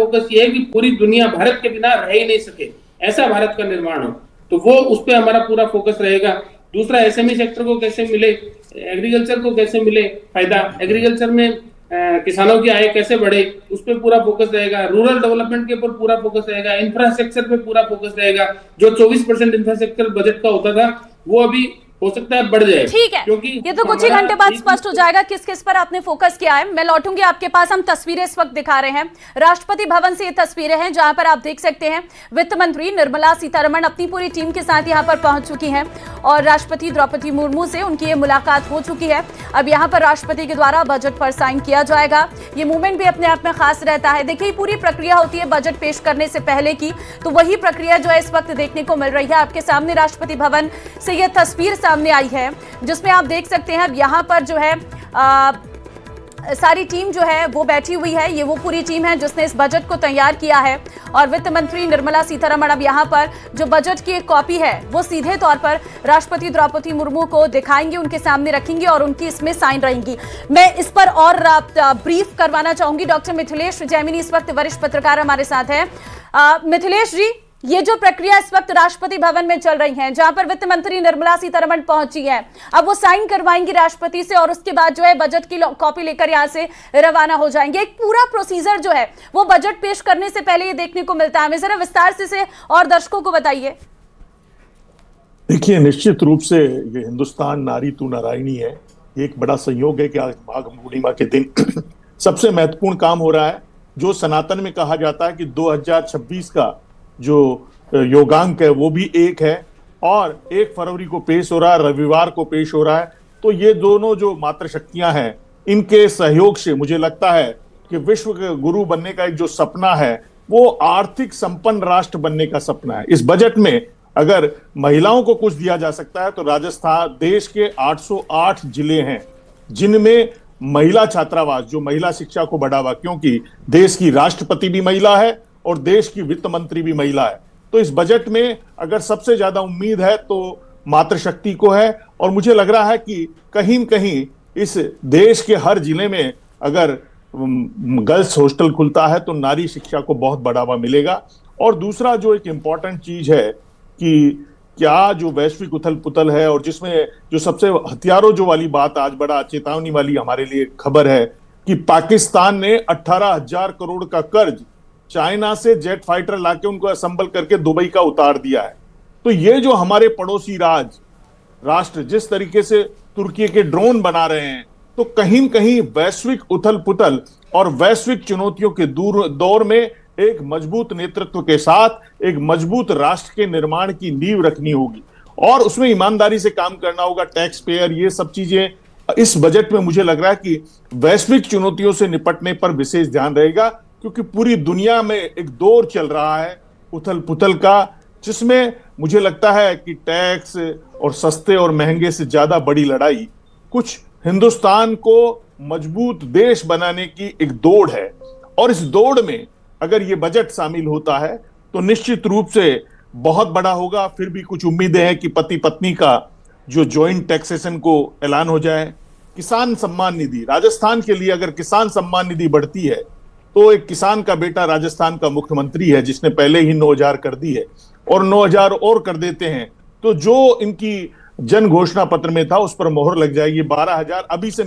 Focus ये है कि पूरी दुनिया भारत के बिना रह ही नहीं सके, ऐसा भारत का निर्माण हो। तो वो उस पर हमारा पूरा फोकस रहेगा। दूसरा, एसएमई सेक्टर को कैसे मिले, एग्रीकल्चर को कैसे मिले फायदा, एग्रीकल्चर में किसानों की आय कैसे बढ़े, उस पर पूरा फोकस रहेगा। रूरल डेवलपमेंट के ऊपर पूरा फोकस रहेगा। इंफ्रास्ट्रक्चर पे पूरा फोकस रहेगा। जो 24% इंफ्रास्ट्रक्चर बजट का होता था वो अभी हो सकता है बढ़ जाए। ठीक है, क्योंकि ये तो कुछ ही घंटे बाद स्पष्ट हो जाएगा किस किस पर आपने फोकस किया है। मैं लौटूंगी आपके पास। हम तस्वीरें इस वक्त दिखा रहे हैं राष्ट्रपति भवन से। ये तस्वीरें हैं जहां पर आप देख सकते हैं वित्त मंत्री निर्मला सीतारमण अपनी पूरी टीम के साथ यहां पर पहुंच चुकी हैं और राष्ट्रपति द्रौपदी मुर्मू से उनकी ये मुलाकात हो चुकी है। अब यहां पर राष्ट्रपति के द्वारा बजट पर साइन किया जाएगा। ये मूवमेंट भी अपने आप में खास रहता है। देखिए, पूरी प्रक्रिया होती है बजट पेश करने से पहले की, तो वही प्रक्रिया जो है इस वक्त देखने को मिल रही है। आपके सामने राष्ट्रपति भवन से यह तस्वीर सामने आई है जिसमें आप देख सकते हैं अब यहाँ पर जो है सारी टीम जो है वो बैठी हुई है। ये वो पूरी टीम है जिसने इस बजट को तैयार किया है और वित्त मंत्री निर्मला सीतारमण अब यहाँ पर जो बजट की एक कॉपी है वो सीधे तौर पर राष्ट्रपति द्रौपदी मुर्मू को दिखाएंगे, उनके सामने रखेंगे और उनकी इसमें साइन रहेंगी। मैं इस पर और ब्रीफ करवाना चाहूंगी। डॉक्टर मिथिलेश जैमिनी इस वक्त वरिष्ठ पत्रकार हमारे साथ है। मिथिलेश जी, ये जो प्रक्रिया इस वक्त राष्ट्रपति भवन में चल रही है, जहां पर वित्त मंत्री निर्मला सीतारमण पहुंची है, अब वो साइन करवाएंगी राष्ट्रपति से और उसके बाद जो है बजट की कॉपी लेकर यहां से रवाना हो जाएंगे। एक पूरा प्रोसीजर जो है वो बजट पेश करने से पहले ये देखने को मिलता है। हमें जरा विस्तार से और दर्शकों को बताइए। देखिए, निश्चित रूप से ये हिंदुस्तान नारी तू नारायणी है। एक बड़ा संयोग है कि आज माघ पूर्णिमा के दिन सबसे महत्वपूर्ण काम हो रहा है। जो सनातन में कहा जाता है कि 2026 का जो योगांक है वो भी एक है और 1 फरवरी को पेश हो रहा है, रविवार को पेश हो रहा है। तो ये दोनों जो मातृशक्तियां हैं, इनके सहयोग से मुझे लगता है कि विश्व के गुरु बनने का एक जो सपना है वो आर्थिक संपन्न राष्ट्र बनने का सपना है। इस बजट में अगर महिलाओं को कुछ दिया जा सकता है तो राजस्थान देश के 808 जिले हैं जिनमें महिला छात्रावास, जो महिला शिक्षा को बढ़ावा, क्योंकि देश की राष्ट्रपति भी महिला है और देश की वित्त मंत्री भी महिला है। तो इस बजट में अगर सबसे ज्यादा उम्मीद है तो मातृशक्ति को है और मुझे लग रहा है कि कहीं न कहीं इस देश के हर जिले में अगर गर्ल्स हॉस्टल खुलता है तो नारी शिक्षा को बहुत बढ़ावा मिलेगा। और दूसरा जो एक इंपॉर्टेंट चीज है कि क्या जो वैश्विक उथल पुथल है और जिसमें जो सबसे हथियारों जो वाली बात आज बड़ा चेतावनी वाली हमारे लिए खबर है कि पाकिस्तान ने 18,000 करोड़ का कर्ज चाइना से जेट फाइटर लाके उनको असेंबल करके दुबई का उतार दिया है। तो ये जो हमारे पड़ोसी राष्ट्र जिस तरीके से तुर्की के ड्रोन बना रहे हैं, तो कहीं न कहीं वैश्विक उथल पुथल और वैश्विक चुनौतियों के दौर में एक मजबूत नेतृत्व के साथ एक मजबूत राष्ट्र के निर्माण की नींव रखनी होगी और उसमें ईमानदारी से काम करना होगा। टैक्स पेयर, ये सब चीजें इस बजट में मुझे लग रहा है कि वैश्विक चुनौतियों से निपटने पर विशेष ध्यान रहेगा, क्योंकि पूरी दुनिया में एक दौर चल रहा है उथल पुथल का, जिसमें मुझे लगता है कि टैक्स और सस्ते और महंगे से ज्यादा बड़ी लड़ाई कुछ हिंदुस्तान को मजबूत देश बनाने की एक दौड़ है। और इस दौड़ में अगर ये बजट शामिल होता है तो निश्चित रूप से बहुत बड़ा होगा। फिर भी कुछ उम्मीदें हैं कि पति पत्नी का जो ज्वाइंट टैक्सेशन को ऐलान हो जाए। किसान सम्मान निधि, राजस्थान के लिए अगर किसान सम्मान निधि बढ़ती है तो एक किसान का बेटा राजस्थान का मुख्यमंत्री है जिसने पहले ही 9,000 कर दी है और 9,000 और कर देते हैं तो जो इनकी जन घोषणा पत्र में था उस पर मोहर लग जाएगी। 12,000 अभी से